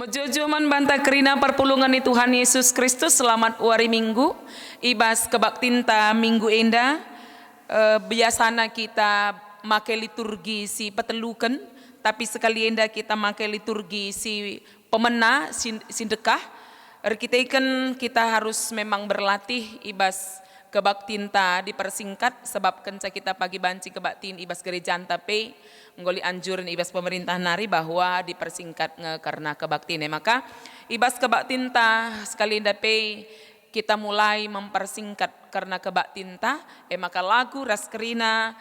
Mojojoman banta kerina perpulungan Tuhan Yesus Kristus. Selamat wari minggu ibas kebaktinta minggu enda. Biasana kita make liturgi si petelukan, tapi sekali enda kita make liturgi si pemena sindekah. Kita ikan kita harus memang berlatih ibas kebaktinta dipersingkat sebab kenca kita pagi banci kebaktin ibas gereja antape menggoli anjuran ibas pemerintah nari bahwa dipersingkat karena kebaktine. Maka ibas kebaktinta sekali dape kita mulai mempersingkat karena kebaktinta. Maka lagu raskerina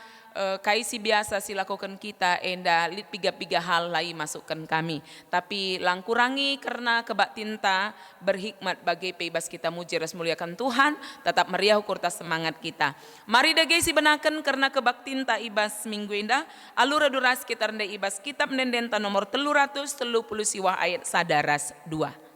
kaisi biasa silakukan kita enda lit piga hal lai masukkan kami, tapi lang kurangi karena kebaktinta berhikmat bagi peibas kita muji ras muliakan Tuhan, tetap meriah kurta semangat kita. Mari dage si benakan karena kebaktinta ibas minggu enda alura duras kita rendah ibas kitab nendenta nomor 330 siwah ayat sadaras 2.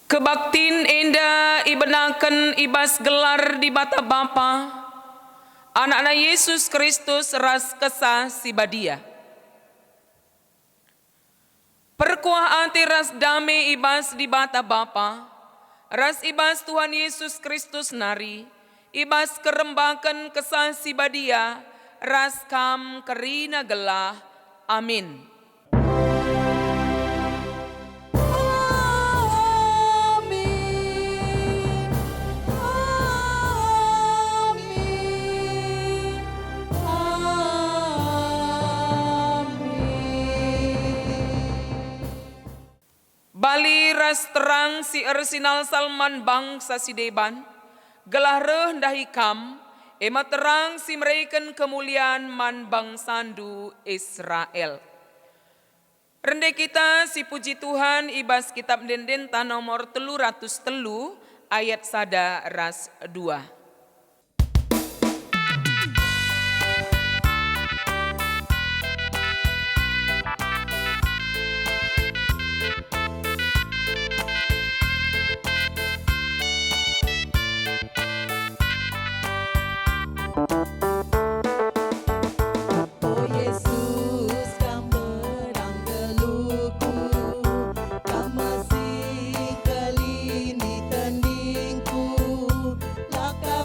Kebaktin enda ibenakan ibas gelar di bata Bapa, anak-anak Yesus Kristus ras kesah si badia. Perkuah ati ras dame ibas di bata Bapa, ras ibas Tuhan Yesus Kristus nari, ibas kerembakan kesah si badia, ras kam kerina gelah. Amin. Bali ras terang si Ersinal Salman bangsa si Deban, gelah reh dahikam, ema terang si mereken kemuliaan man bangsandu Israel. Rende kita si puji Tuhan ibas kitab dendenta nomor 303 ayat sada ras 2. Kamasi kelini tendingku, laka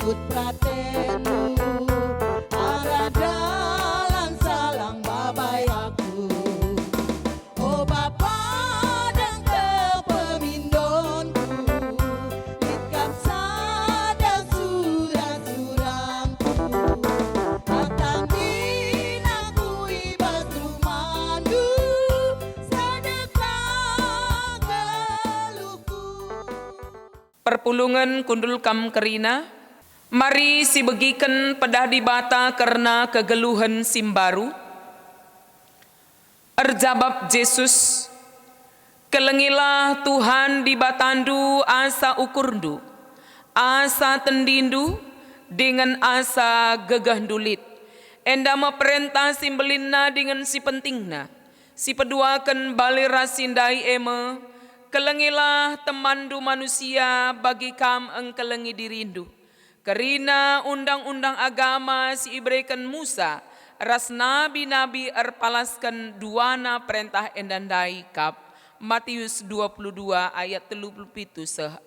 ikut pratenu aradalan salang babai aku. Oh Bapa dan kepemindonku, ikat sadar surat-suratku, datang dinaku ibas rumandu, sedekah geluhku. Perpulungan kundul kam kerina, mari si begiken pedah di bata karena kegeluhan simbaru. Erjabab Yesus, kelengilah Tuhan di batandu asa ukurndu, asa tendindu dengan asa gegah dulit. Enda perintah simbelinna dengan si pentingna, si peduakan balira sindai eme, kelengilah temandu manusia bagi kam engkelengi dirindu. Kerina undang-undang agama si ibrekan Musa, ras nabi-nabi erpalaskan duana perintah endandai kap. Matius 22 ayat 37-40.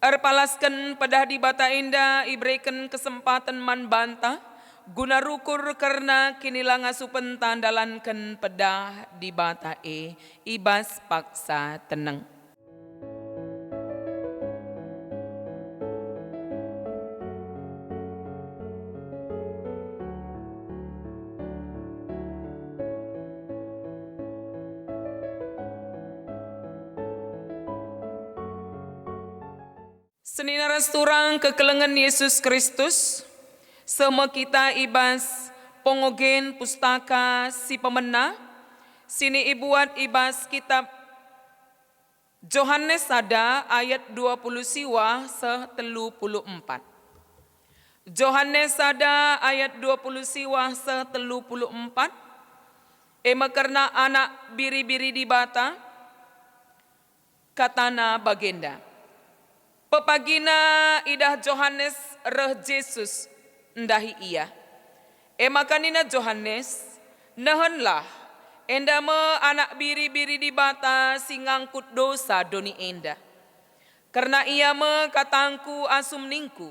Erpalaskan pedah di bata indah ibrekan kesempatan man bantah, guna rukur karena kinilah ngasupen tandalankan pedah di bata ibas paksa tenang. Senina resturang kekelengan Yesus Kristus, semua kita ibas pongogen pustaka si pemena, sini ibuat ibas kitab Yohanes ada ayat 20 siwa se-34. Yohanes ada ayat 20 siwa se-34. Ema karena anak biri-biri di bata, katana bagenda. Pepagina idah Yohanes reh Yesus ndahi ia. Makanina Yohanes nahenlah enda me anak biri-biri di bata singangkut dosa doni enda. Karena ia me katangku asum ningku.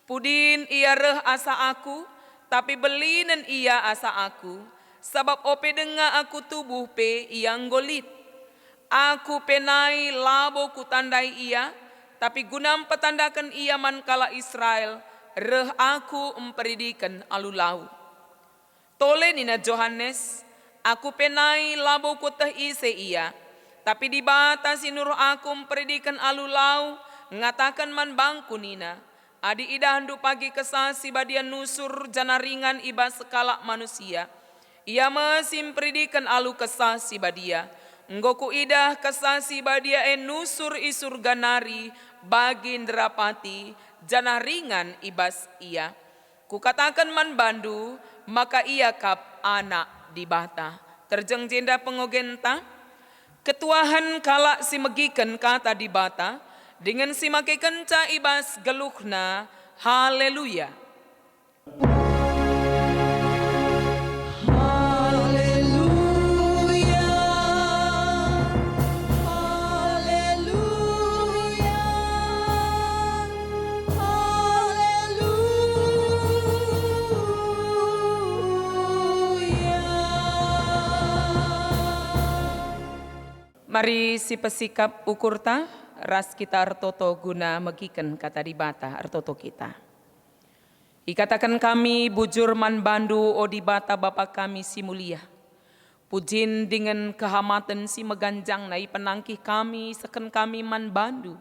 Pudin ia reh asa aku, tapi belinen ia asa aku. Sabab ope denga aku tubuh pe yang golit. Aku penai labo kutandai ia, tapi gunam petandakan ia mankala Israel, reh aku emperidikan alulau. Tole nina Yohanes, aku penai labo kutah ise ia, tapi di bata sinur aku emperidikan alulau, ngatakan man bangku nina, adi idahandu pagi kesasi badian nusur janaringan iba sekala manusia, ia masih emperidikan alu kesasi badia, nggoku idah kesasi badia nusur isur ganari, bagi nderapati janah ringan ibas ia. Kukatakan man bandu, maka ia kap anak di bata. Terjeng jenda pengogenta, ketuahan kala si megiken kata di bata, dengan si make kenca ibas geluhna, haleluya. Mari si pesikap ukurta, ras kita artoto guna megiken kata di bata artoto kita. Ikatakan kami bujur man bandu o di bata Bapa kami si mulia. Pujin dengan kehamatan si meganjang nai penangkih kami seken kami man bandu.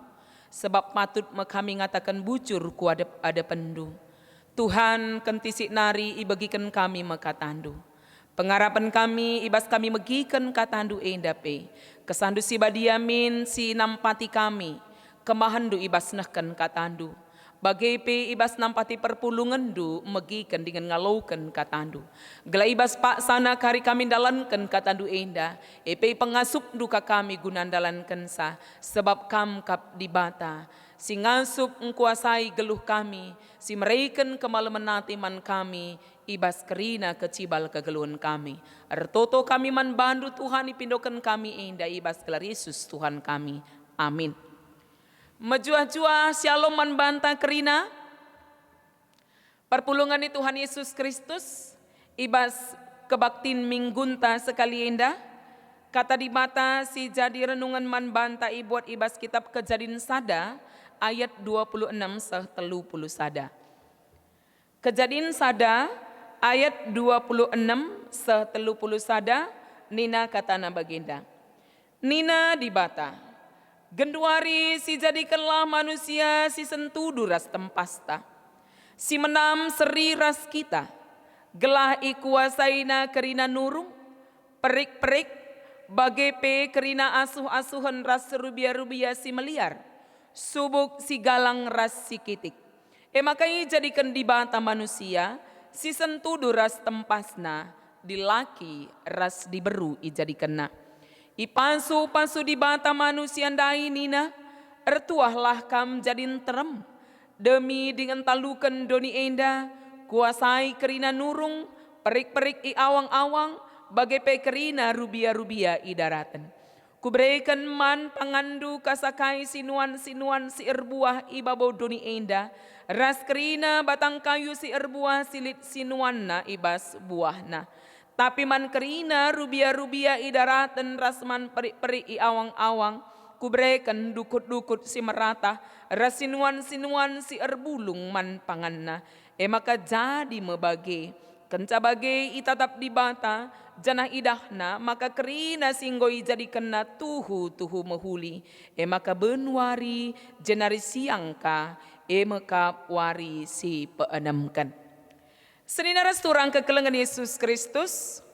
Sebab patut kami ngatakan bujur ku ada pendu. Tuhan kentisik nari ibagikan kami mekatandu. Pengarapan kami ibas kami megiken katandu endape. Kesandu si badiamin si nampati kami. Kemahandu ibas nahkan katandu. Bagai pe ibas nampati perpulungan du megiken dengan ngalaukan katandu. Gela ibas pak sana kari kami dalankan katandu enda. Epe pengasup duka kami gunandalankan sa. Sebab kam kap di bata. Si ngasup ngkuasai geluh kami. Si mereken kemalemenati man kami. Ibas kerina kecibal kegeluhan kami. Ertoto kami man bandu Tuhan ipindokan kami enda ibas gelar Yesus Tuhan kami. Amin. Menjua-jua shalom man banta kerina. Perpulungan ni Tuhan Yesus Kristus. Ibas kebaktin minggunta sekali indah. Kata di mata si jadi renungan man banta ibuat ibas kitab Kejadian sada. Ayat 26 30 sada. Kejadian sada ayat 26 30 sada. Nina katana baginda. Nina di bata. Genduari si jadikanlah manusia si sentu duras tempasta. Si menam seri ras kita. Gelah ikuasaina kerina nurung. Perik-perik bagepe kerina asuh-asuhan ras rubia-rubia si meliar. Subuk si galang ras si kitik. Makai jadikan di bata manusia si sentu duras tempasna. Dilaki ras diberu ijadikanna. Ipansu-pansu di bata manusia dai nina, ertuahlah kam jadin terem, demi dengan talukan doni enda, kuasai kerina nurung, perik-perik i awang-awang, bagai pe kerina rubia-rubia i daratan. Kuberikan man pangandu kasakai sinuan-sinuan si erbuah i babau doni enda, ras kerina batang kayu si erbuah silit sinuanna ibas buahna. Tapi man kerina rubia-rubia i daratan rasman peri-peri i awang-awang. Kubrekan dukut-dukut si merata. Rasinuan-sinuan si erbulung man panganna. Maka jadi mebage. Kenca bage i tatap di bata. Janah idahna maka kerina singgoi jadi kena tuhu-tuhu mehuli. Maka benwari jenari siangka. Maka wari si peenamkan. Senina resturang kekelengan Yesus Kristus.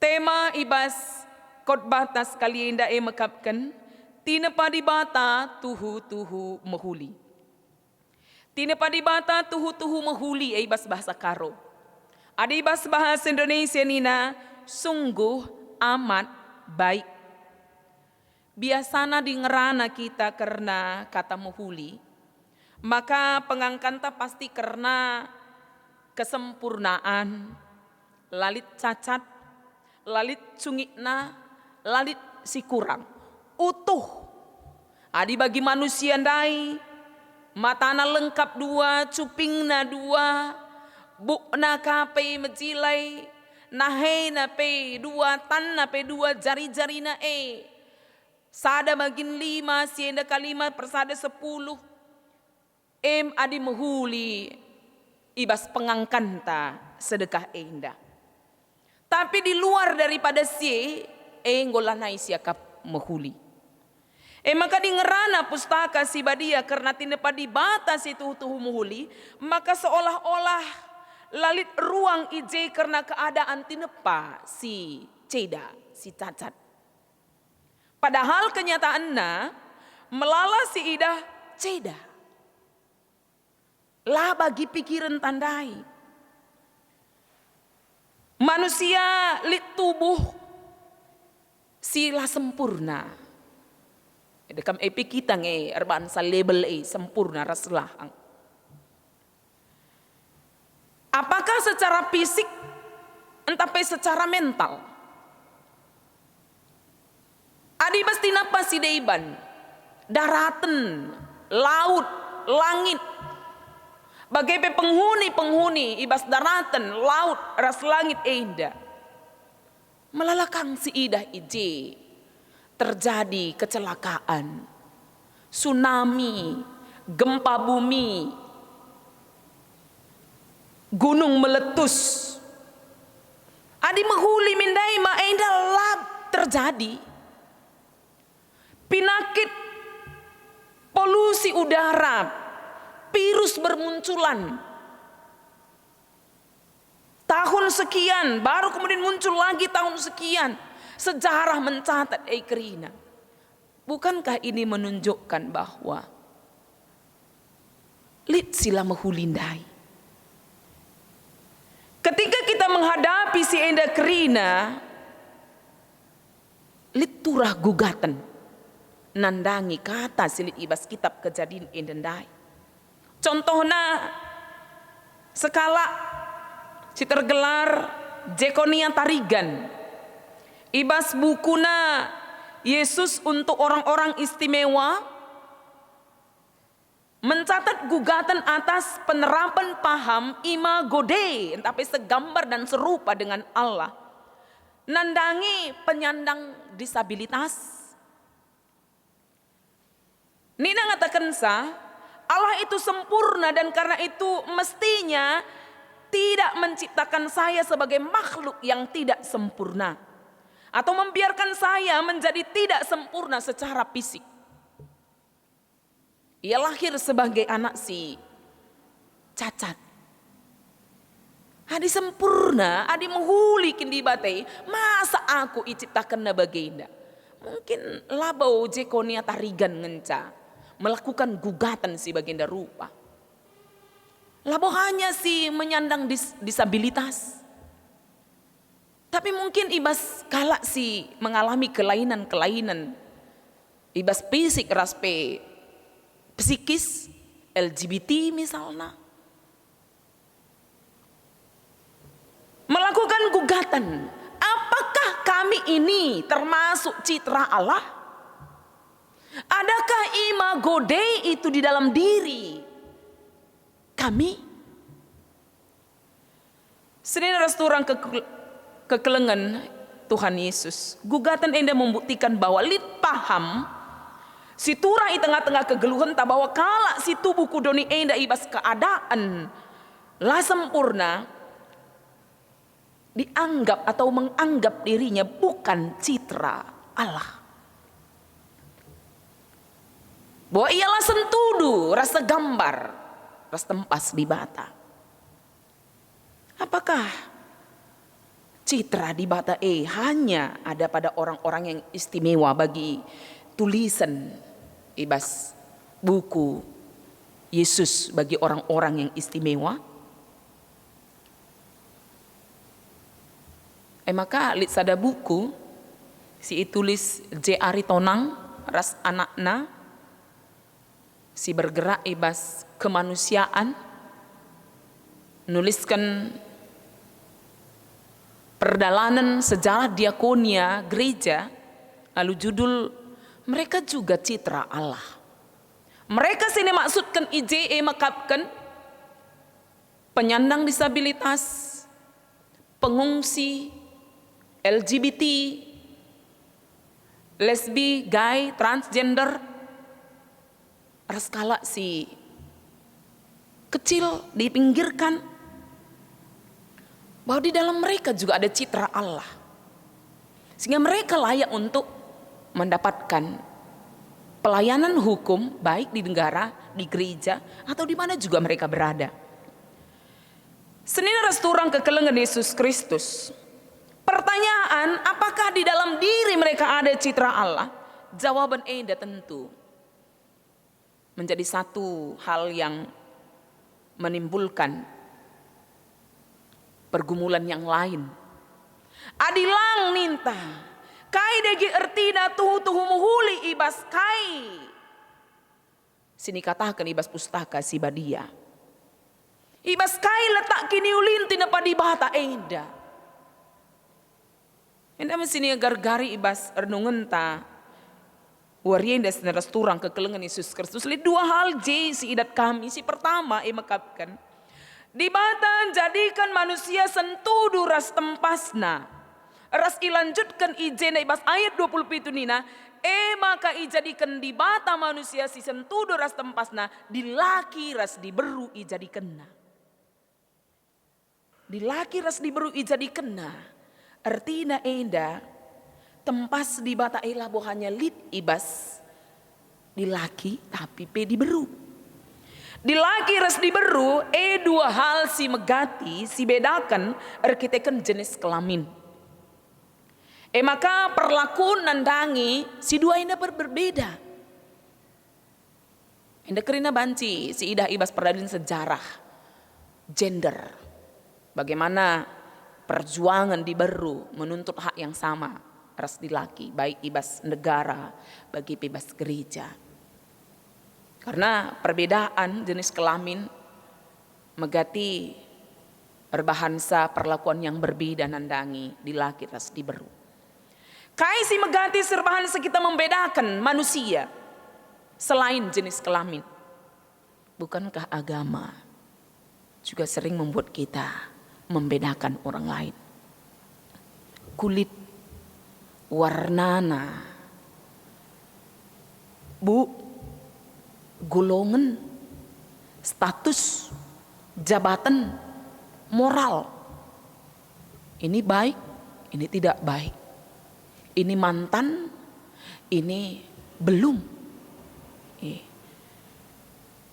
Tema ibas khotbah tas kali indah mekapkan. Tina padibata tuhu-tuhu mehuli. Tina padibata tuhu-tuhu mehuli ibas bahasa Karo. Ada ibas bahasa Indonesia nina sungguh amat baik. Biasana di ngerana kita karena kata mehuli. Maka pengangkanta pasti karena kesempurnaan, lalit cacat, lalit cungikna, lalit si kurang, utuh. Adi bagi manusia dai, matana lengkap dua, cupingna dua, bukna kape mejilai, nahena pe dua, tanna pe dua, jari-jarina sada magin 5, sienda kalima persada 10. Adi mehuli. Ibas pengangkanta sedekah indah. Tapi di luar daripada si ngolanai siakap mehuli. Maka di ngerana pustaka si badia karena tinepa di batas itu tuhu mehuli. Maka seolah-olah lalit ruang ije karena keadaan tinepa si ceda, si cacat. Padahal kenyataannya melala si idah ceda. Lah bagi pikiran tandai. Manusia lit tubuh sila sempurna. Dekam kita erban sa label sempurna raslahang. Apakah secara fisik entah secara mental? Adi pasti napa si deiban? Daratan, laut, langit. Bagai penghuni ibas daratan, laut, ras langit indah. Melalakang si idah ije. Terjadi kecelakaan. Tsunami, gempa bumi. Gunung meletus. Adi menghuli mindai ma indah lab terjadi. Penyakit polusi udara. Virus bermunculan. Tahun sekian, baru kemudian muncul lagi tahun sekian. Sejarah mencatat kerina. Bukankah ini menunjukkan bahwa lit sila mehulindai. Ketika kita menghadapi si enda kerina, lit turah gugatan. Nandangi kata silit ibas kitab Kejadian endendai. Contohnya skala si tergelar Jekonia Tarigan. Ibas bukuna Yesus untuk orang-orang istimewa. mencatat gugatan atas penerapan paham imago Dei, tapi segambar dan serupa dengan Allah, nandangi penyandang disabilitas. Nina ngatakan Allah itu sempurna dan karena itu mestinya tidak menciptakan saya sebagai makhluk yang tidak sempurna, atau membiarkan saya menjadi tidak sempurna secara fisik. Ia lahir sebagai anak si cacat. Adi sempurna, adi menghulikin di batai. Masa aku iciptakan na baginda? Mungkin labau jekonia tarigan ngenca. Melakukan gugatan si baginda rupa. Labau hanya si menyandang disabilitas. Tapi mungkin ibas kalak si mengalami kelainan-kelainan. Ibas fisik raspe psikis, LGBT misalnya. Melakukan gugatan, apakah kami ini termasuk citra Allah? Adakah imago Dei itu di dalam diri kami? Senin resturang kekelengan Tuhan Yesus. Gugatan enda membuktikan bahwa lit paham si turah di tengah-tengah kegeluhan tak bahwa kala si tubuh kudoni enda ibas keadaan lah sempurna, dianggap atau menganggap dirinya bukan citra Allah. Bahwa ialah sentudu rasa gambar, rasa tempas di bata. Apakah citra di bata hanya ada pada orang-orang yang istimewa bagi tulisan ibas buku Yesus bagi orang-orang yang istimewa? Maka lit sada buku si tulis J. Aritonang ras anakna si bergerak ibas kemanusiaan, nuliskan perjalanan sejarah diakonia gereja, lalu judul mereka juga citra Allah. Mereka sini maksudkan IJE makapkan penyandang disabilitas, pengungsi, LGBT, lesbi, gay, transgender. Raskala si kecil dipinggirkan, bahwa di dalam mereka juga ada citra Allah, sehingga mereka layak untuk mendapatkan pelayanan hukum baik di negara, di gereja, atau di mana juga mereka berada. Senin resturang kekelengan Yesus Kristus. Pertanyaan, apakah di dalam diri mereka ada citra Allah? Jawaban eda tentu menjadi satu hal yang menimbulkan pergumulan yang lain. Adilang ninta, kai degi ertina tuhu muhuli ibas kai. Sini katakan ibas pustaka si badia. Ibas kai letak kini ulinti napa di bata enda. Enda mesini gargari ibas ernungan ta. Warienda seneras turang kekelengan Yesus Kristus. Lihat dua hal si idat kami. Si pertama makapkan. Di bata jadikan manusia sentudu ras tempasna. Ras ilanjutkan ijena ibas ayat 27 nina. Maka ijadikan di bata manusia si sentudu ras tempasna. Di laki ras diberu ijadikanna. Di laki ras diberu ijadikanna. Artina enda tempas di bata elah bohanya lit ibas di laki tapi pe diberu. Di laki ras diberu dua hal si megati si bedakan arkiteken jenis kelamin. Maka perlakuan nandangi si dua enda berbeda. Enda kerina banci si idah ibas perdadin sejarah gender. Bagaimana perjuangan diberu menuntut hak yang sama. Ras di laki, baik ibas negara, bagi ibas gereja. Karena perbedaan jenis kelamin megati berbahasa perlakuan yang berbeda nandangi di laki ras diberu. Kai si megati serbahan kita membedakan manusia selain jenis kelamin. bukankah agama juga sering membuat kita membedakan orang lain? Kulit, warnana, golongan, status, jabatan, moral. Ini baik, ini tidak baik. Ini mantan, ini belum.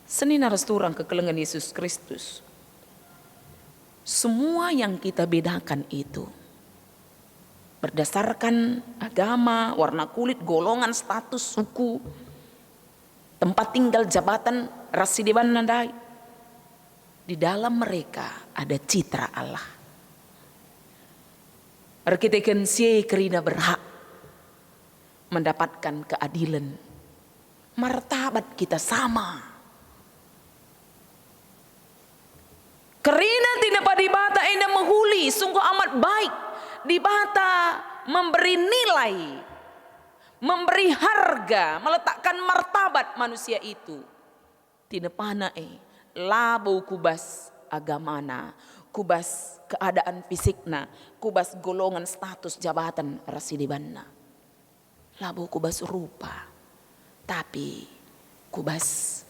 Seni narasturang kekelengan Yesus Kristus. Semua yang kita bedakan itu berdasarkan agama, warna kulit, golongan, status, suku, tempat tinggal, jabatan, rasi dewan nandai. Di dalam mereka ada citra Allah. Arkiteken sie kerina berhak mendapatkan keadilan. Martabat kita sama. Kerina tidak pada dibata enda menghuli, sungguh amat baik. Dibata memberi nilai, memberi harga, meletakkan martabat manusia itu. Tidak pana labo kubas agamana, kubas keadaan fisikna, kubas golongan status jabatan rasidibanna. Labo kubas rupa, tapi kubas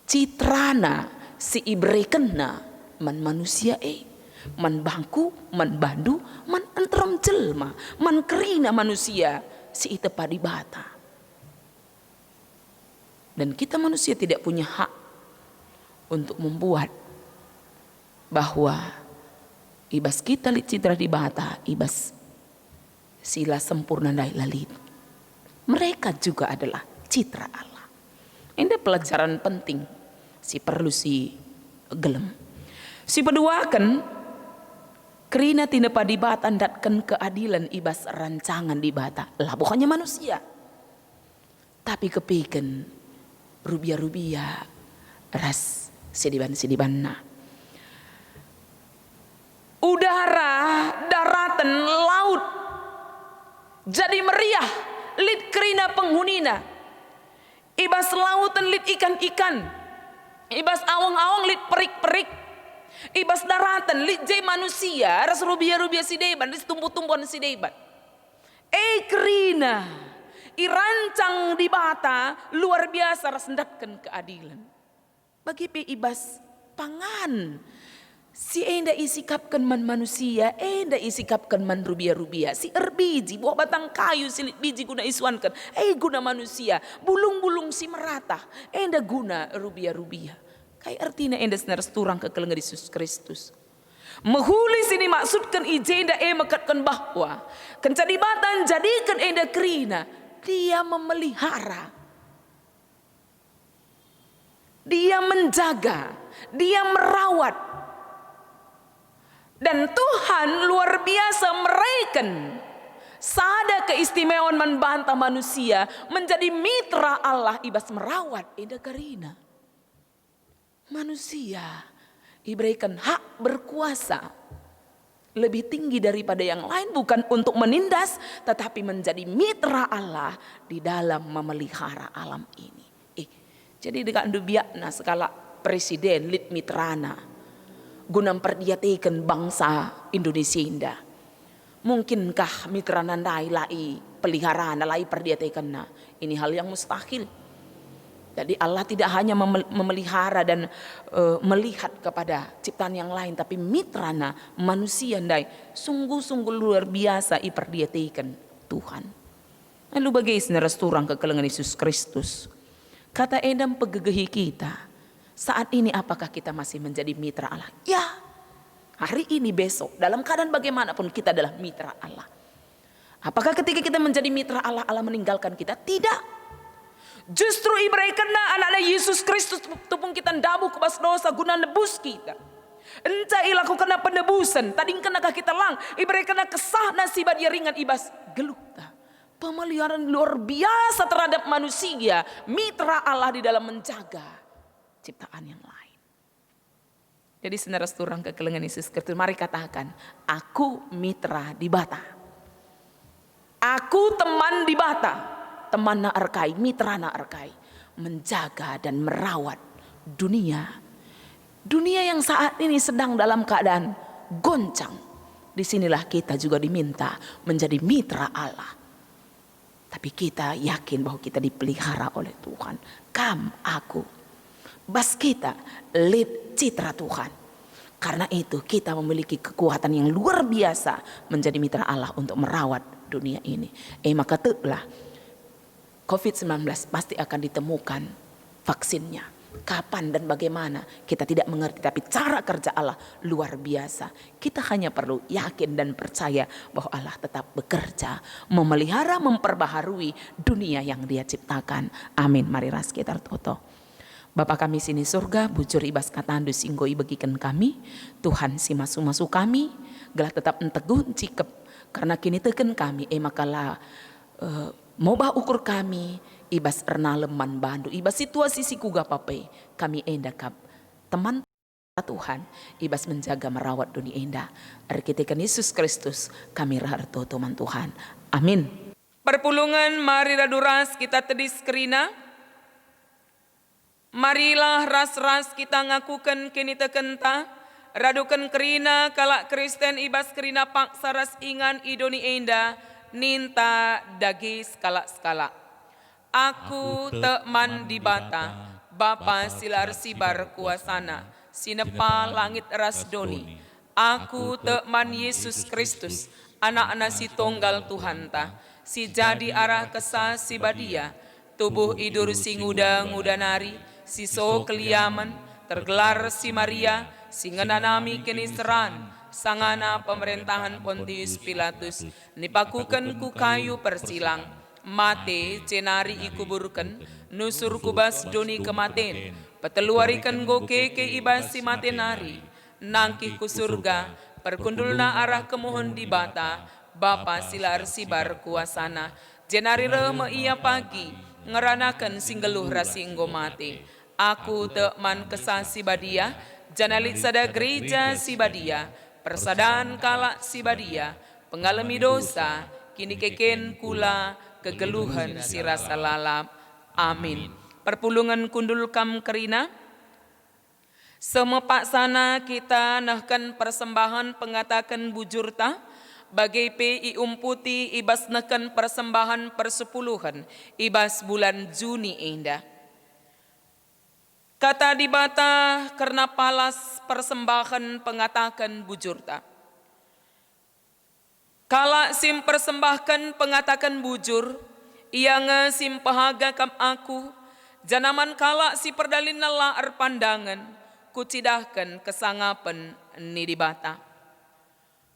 citrana si ibrekenna man manusia man bangku, man bandu, man antram jelma, man kerina manusia si ite padibata. Dan kita manusia tidak punya hak untuk membuat bahwa ibas kita lit citra dibata, ibas sila sempurna dai lalit. Mereka juga adalah citra Allah. Ini pelajaran penting si perlu si gelem. Si peduakan kerina tina padibata datkan keadilan ibas rancangan dibata. Lah bukannya manusia. Tapi kepiken rubia-rubia ras sidiban-sidibanna. Udara, daratan, laut jadi meriah lit kerina penghunina. Ibas lautan lit ikan-ikan. Ibas awang-awang lit perik-perik. Ibas daratan lit jay manusia ras rubia-rubia si deban ras tumbuh-tumbuhan si deban. Kerina irancang di bata luar biasa ras ndatkan keadilan. Bagi pe ibas pangan si enda isikapkan man manusia, enda isikapkan man rubia-rubia. Si erbiji buah batang kayu silit biji guna isuankan, guna manusia. Bulung-bulung si merata, enda guna rubia-rubia. Kayak artinya enda senaras turang ke kelengar Yesus Kristus. Menghuli sini maksudkan ijenda mekatkan bahwa kencadibatan jadikan enda kerina. Dia memelihara. Dia menjaga. Dia merawat. Dan Tuhan luar biasa mereken sada keistimewaan membantah manusia menjadi mitra Allah ibas merawat enda karina. Manusia diberikan hak berkuasa lebih tinggi daripada yang lain, bukan untuk menindas tetapi menjadi mitra Allah di dalam memelihara alam ini. Jadi dengan dubiakna skala presiden lit mitrana guna perdiatikan bangsa Indonesia indah. Mungkinkah mitra nandai lai peliharaan lai perdiatikan ini hal yang mustahil. Jadi Allah tidak hanya memelihara dan melihat kepada ciptaan yang lain, tapi mitrana manusia ndai sungguh-sungguh luar biasa iperdiatikan Tuhan. Lalu bagi senaras turang kekelengan Yesus Kristus. Kata edam pegegehi kita. Saat ini apakah kita masih menjadi mitra Allah? Ya. Hari ini besok dalam keadaan bagaimanapun kita adalah mitra Allah. Apakah ketika kita menjadi mitra Allah, Allah meninggalkan kita? Tidak. Justru ibaratnya anak-anak Yesus Kristus tepung kita dabu kebas dosa guna nebus kita. Entah ilakukan penebusan, tadi kenakah kita lang, ibaratnya kesah nasibah dia ringan ibas gelukta. Pemeliharaan luar biasa terhadap manusia, mitra Allah di dalam menjaga ciptaan yang lain. Jadi saudara turang kekelengan Yesus Kristus, mari katakan, aku mitra di bata. Aku teman di bata. Teman na arkai, mitra na arkai, menjaga dan merawat dunia. Dunia yang saat ini sedang dalam keadaan goncang. Disinilah kita juga diminta menjadi mitra Allah. Tapi kita yakin bahwa kita dipelihara oleh Tuhan. Aku. Bas kita lihat citra Tuhan. Karena itu kita memiliki kekuatan yang luar biasa menjadi mitra Allah untuk merawat dunia ini. Maka telah COVID-19 pasti akan ditemukan vaksinnya. Kapan dan bagaimana kita tidak mengerti, tapi cara kerja Allah luar biasa. Kita hanya perlu yakin dan percaya bahwa Allah tetap bekerja, memelihara, memperbaharui dunia yang Dia ciptakan. Amin. Mari ras kita toto. Bapa kami sini surga, bujur ibas katandu singgoi bagikan kami, Tuhan si masu kami, gelah tetap entegun cikep, karena kini teken kami, makalah mobah ukur kami, ibas erna leman bandu, ibas situasi si kuga papai, kami endakap teman Tuhan, ibas menjaga merawat dunia indah. Arkitekan Yesus Kristus, kami raharto teman Tuhan. Amin. Perpulungan mari raduras kita tedis kerina. Marilah ras-ras kita ngakukan kini tekenta, radukan kerina kalak Kristen ibas kerina paksa ras ingan idoni enda, ninta dagis skala-skala. Aku teman di bata, Bapa silar sibar kuasana, sinepa langit ras doni. Aku teman Yesus Kristus, anak-anak si tunggal Tuhan ta, si jadi arah kesah si badia, tubuh idur si nguda nari, si so keliaman, tergelar si Maria, si ngenanami keniseran, sangana pemerintahan Pontius Pilatus, nipakukan ku kayu persilang, mate cenari ikuburkan, nusur kubas doni kematen, peteluarikan goke ke ibas si matenari, nangki ku surga, perkundulna arah kemohon di bata, Bapa silar sibar kuasana, jenari reme ia pagi, ngeranakan singgeluh rasinggo mate. Aku teman kesah si badia, janalit sada gereja si badia, persadaan kalak si badia, pengalami dosa, kini keken kula, kegeluhan si rasa lalap. Amin. Perpulungan kundul kam kerina, semepak sana kita nahkan persembahan pengatakan bujurta, bagai pi umputi ibas nahkan persembahan persepuluhan, ibas bulan Juni indah. Kata di bata karena palas persembahan pengatakan bujurta. Kala sim persembahkan pengatakan bujur, ia ngesim pahaga kam aku, janaman kala si perdalin nala pandangan, kucidahkan kesangapan ni di bata.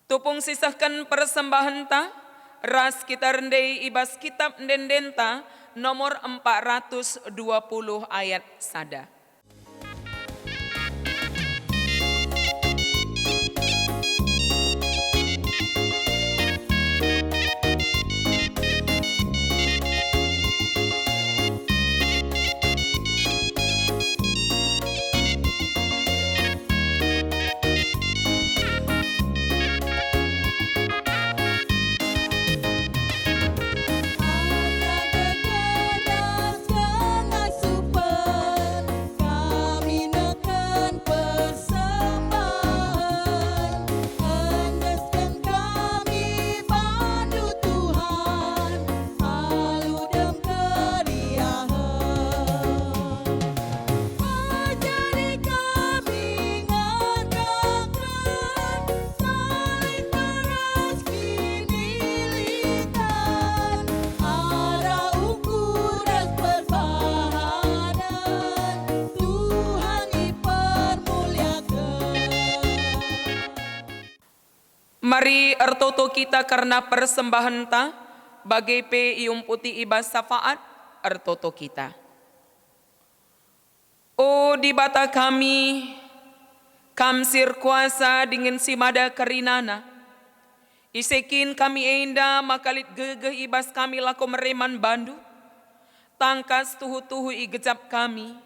Tupung sisahkan persembahan ta, ras kita rendai ibas kitab dendenta nomor 420 ayat sada. Mari ertoto kita karena persembahan ta, bagai pe iumputi ibas syafaat ertoto kita. O di bata kami, kamsir kuasa dengan simada kerinana, isekin kami enda makalit gegeh ibas kami lako mereman bandu, tangkas tuhu-tuhu igejap kami,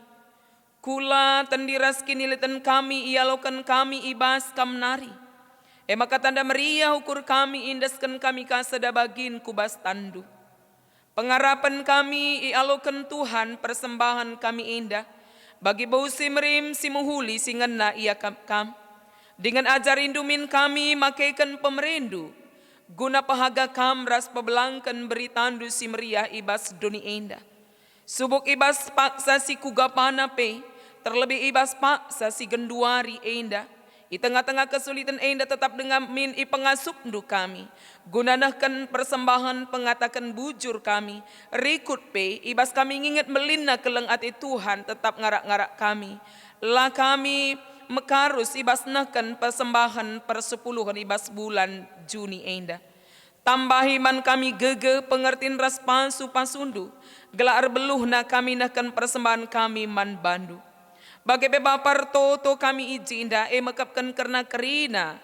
kula tendiras kinilitan kami ialokan kami ibas kam nari. Maka tanda meriah ukur kami indaskan kami kasada bagin kubas tandu. Pengarapan kami ialokan Tuhan persembahan kami indah. Bagi bau simrim si muhuli si ngena ia kam. Dengan ajar indumin kami makaikan pemerindu. Guna pahaga kam ras pebelangkan beritandu si meriah ibas doni enda. Subuk ibas paksa si kugapana pe. Terlebih ibas paksa si genduari enda. Di tengah-tengah kesulitan enda tetap dengan min i pengasupndu kami. Gunanakan persembahan pengatakan bujur kami. Rikut pe ibas kami nginget melina keleng ati Tuhan tetap ngarak-ngarak kami. Lah kami mekarus ibas nakan persembahan persepuluhan ibas bulan Juni enda. Tambahi man kami gege pengertin ras pasu pasundu. Gelar beluh na kami nakan persembahan kami man bandu. Bagi bebapar toto kami ijinda mekapkan karena kerina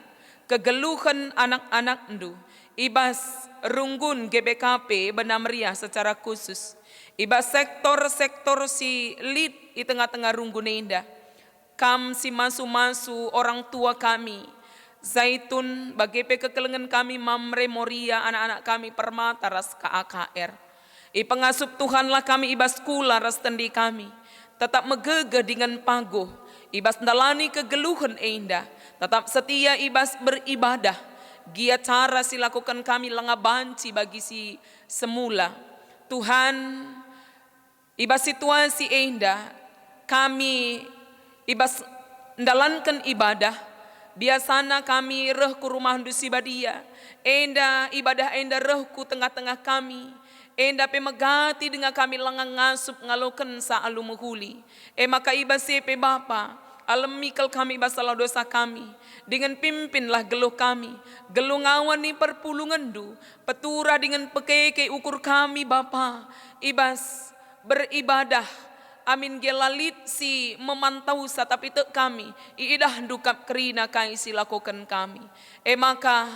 kegeluhan anak-anak ndu ibas runggun GBKP benamria secara khusus ibas sektor-sektor si lead di tengah-tengah runggun indah kam si masu-masu orang tua kami Zaitun bagi kekelengan kami Mamre Moria anak-anak kami Permata ras KAKR pengasup Tuhanlah kami ibas kula ras tendi kami tetap megege dengan paguh, ibas ndalani kegeluhan indah, tetap setia ibas beribadah, gia cara silakukan kami lenga banci bagi si semula. Tuhan, ibas situasi indah, kami ibas ndalankan ibadah, biasana kami rehku rumah dusi badia, indah ibadah indah rehku tengah-tengah kami, enda pe megati dengan kami lengang ngasup ngaloken sa alu menghuli. Maka ibas pe Bapa, alemikal kami basalah dosa kami. Dengan pimpinlah geluh kami. Geluh ngawan ni perpulungan du. Petura dengan pekeke ukur kami Bapa. Ibas beribadah. Amin gelalit si memantau sa tapi tek kami. Iidah dukap kerina kai si lakukan kami. Maka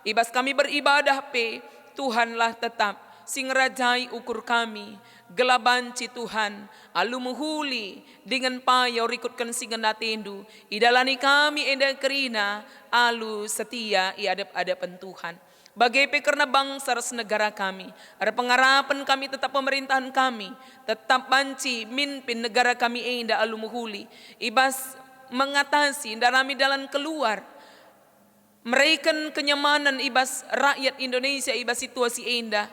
ibas kami beribadah pe Tuhanlah tetap sing rajai ukur kami, gelabanci Tuhan, alu muhuli, dengan payau rikutkan singan natendu, idalani kami enda kerina, alu setia iadap-adapan Tuhan. Bagai karena bangsa negara kami, ada pengharapan kami tetap pemerintahan kami, tetap banci mimpin negara kami enda alu muhuli, ibas mengatasi darami dalam keluar, meraikan kenyamanan ibas rakyat Indonesia ibas situasi enda,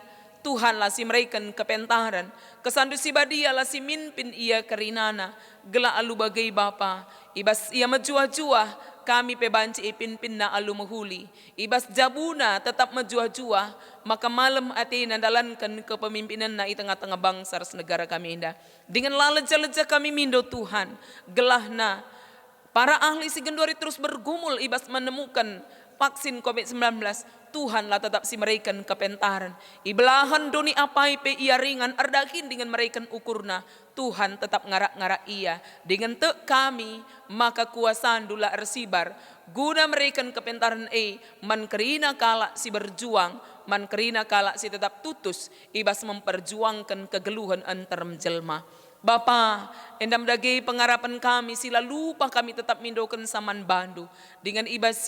Tuhanlah si mereka kepentaran. Kesandu si badialah si mimpin ia kerinana. Gela alu bagai Bapa. Ibas ia menjuah-juah. Kami pebanci ipin-pin na alu mahuli. Ibas jabuna tetap menjuah-juah. Maka malam atina dalankan kepemimpinan na i tengah-tengah bangsa negara kami indah. Dengan laleja-leja kami mindo Tuhan. Gelah na. Para ahli si genduari terus bergumul ibas menemukan vaksin COVID-19. Tuhanlah tetap si mereka kepentaran. Ibelahan doni apai pe ia ringan ardakin dengan mereka ukurna. Tuhan tetap ngarak-ngarak ia. Dengan tek kami maka kuasaan dula ersibar. Guna mereka kepentaran man kerina kalak si berjuang. Man kerina kalak si tetap tutus. Ibas memperjuangkan kegeluhan antar menjelma. Bapa, endam dagi pengharapan kami sila lupa kami tetap mindokan saman bandu. Dengan ibas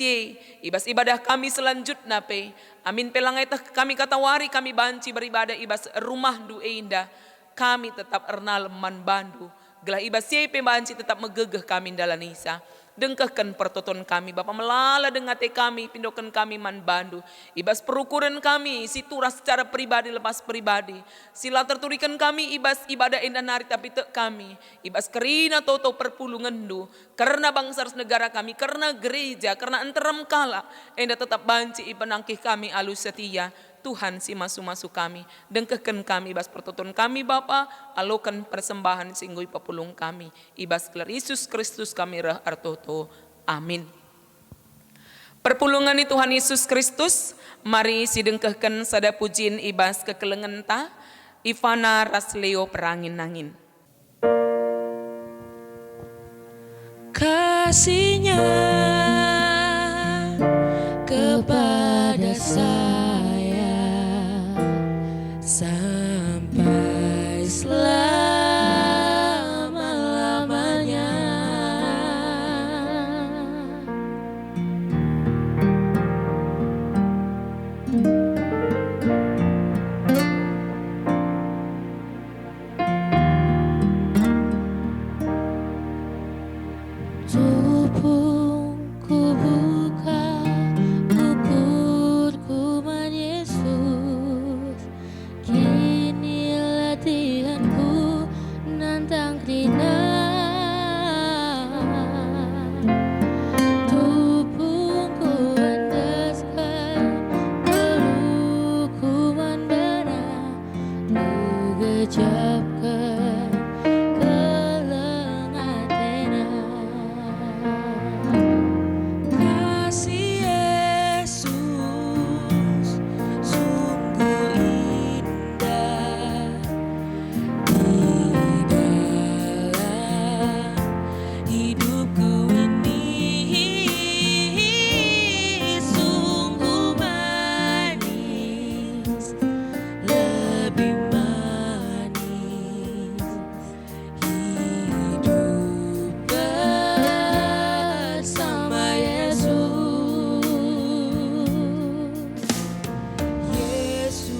ibadah kami selanjutnya pe. Amin pelangai kami katawari kami banci beribadah ibas rumah du indah. Kami tetap ernal man bandu. Gelah ibas pe banci tetap megegeh kami dalam nisa. Dengkahkan pertoton kami Bapa melala dengan kami pindokan kami man bandu. Ibas perukuran kami situra secara pribadi lepas pribadi. Sila terturikan kami ibas ibadah indah nari tapi tek kami. Ibas kerina toto perpulungan du. Karena bangsa negara kami, karena gereja, karena enterem kala. Indah tetap banci ipenangkih kami alus setia. Tuhan si masu-masu kami. Dengkahkan kami ibas pertoton kami Bapa. Alokan persembahan singgui papulung kami. Ibas gelar Yesus Kristus kami rah artoto. Amin. Perpulungan Tuhan Yesus Kristus. Mari sidengkahkan sada pujin ibas kekelengan ta. Ivana Rasleo perangin-angin. Kasihnya kepada saya sampai selama-lamanya. Mumpung ku buka buku hukuman Yesus, kini latihanku nantang krina. Tubuhku andaskan hukuman benar, lu gejapkan kelengan tenang. Kasih Yesus sungguh indah di dalam hidupku ini, sungguh manis, lebih manis hidup bersama Yesus. Yesus,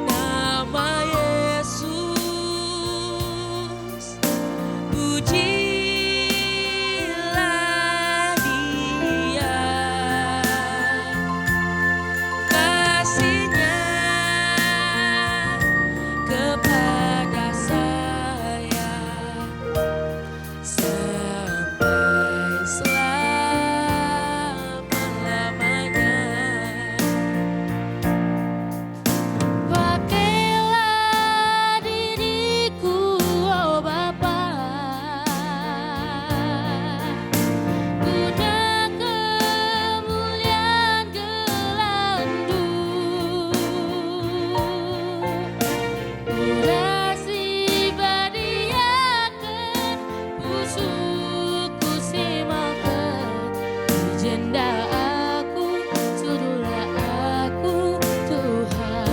nama Yesus, pujilah Dia. Kasih-Nya kepada saya sampai selama-lamanya. Pakailah diriku, oh Bapa, guna kemuliaan gelar-Mu. Kurasi badiakan, busukku simakan, jenda aku, suruhlah aku Tuhan.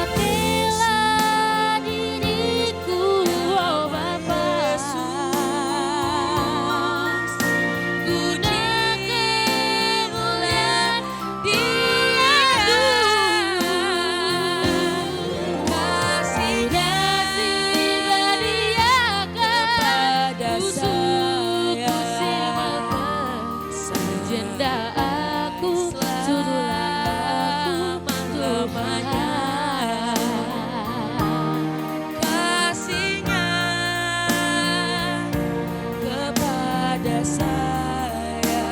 Pakailah diriku, oh Bapa, guna kemuliaan Dia-Ku. Kasih-Nya kepada saya, jenda aku, suruhlah aku Tuhan. Kasih-Nya kepada saya,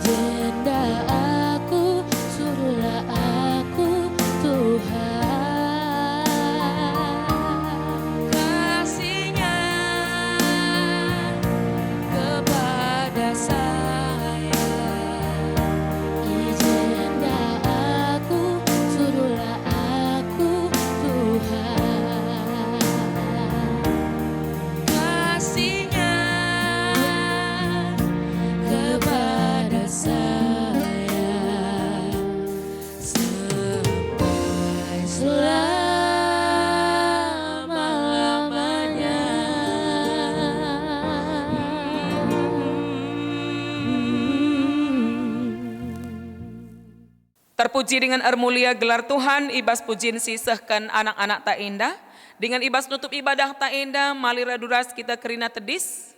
jenda aku, suruhlah aku Tuhan. Kasih-Nya kepada saya, jenda aku, suruhlah aku Tuhan. Kasih-Nya kepada saya sampai selama-lamanya. Terpuji dengan mulia gelar Tuhan, ibas pujian sisahkan anak-anak tak indah. Dengan ibas nutup ibadah tak indah, malira duras kita kerina tedis.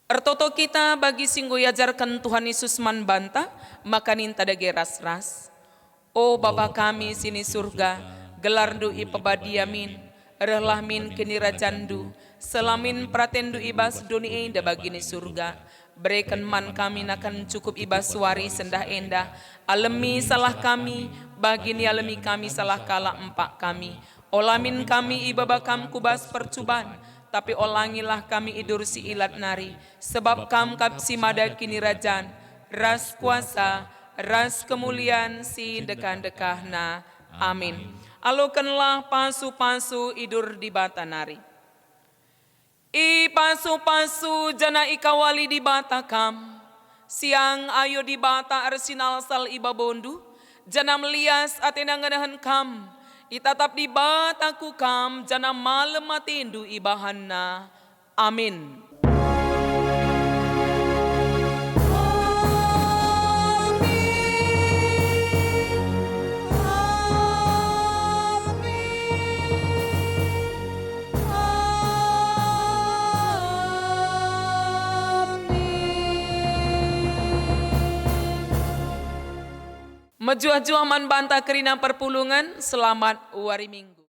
Ertoto kita bagi singgo yajarkan Tuhan Yesus man banta, makanin tadage ras-ras. O Bapa kami sini surga, gelardu ipabadiamin, erlah min kini rajandu, selamin pratendu ibas doni enda bagini surga. Berikan man kami nakan cukup ibas suari sendah endah, alemi salah kami, bagini alemi kami salah kala empak kami. Olamin kami ibabakam kubas percuban, tapi olangilah kami idur si ilat nari, sebab kam kapsi mada kini rajan, ras kuasa, ras kemuliaan si dekan-dekahna. Amin. Alokanlah pasu-pasu idur di bata nari. I pasu-pasu jana ikawali di bata kam, siang ayo di bata arsinal sal iba bondu, janam lias atena nganahan kam, itatap di bataku kam, janam malam matindu ibahanna. Amin. Mejuah-juah man banta kerina perpulungan, selamat wari Minggu.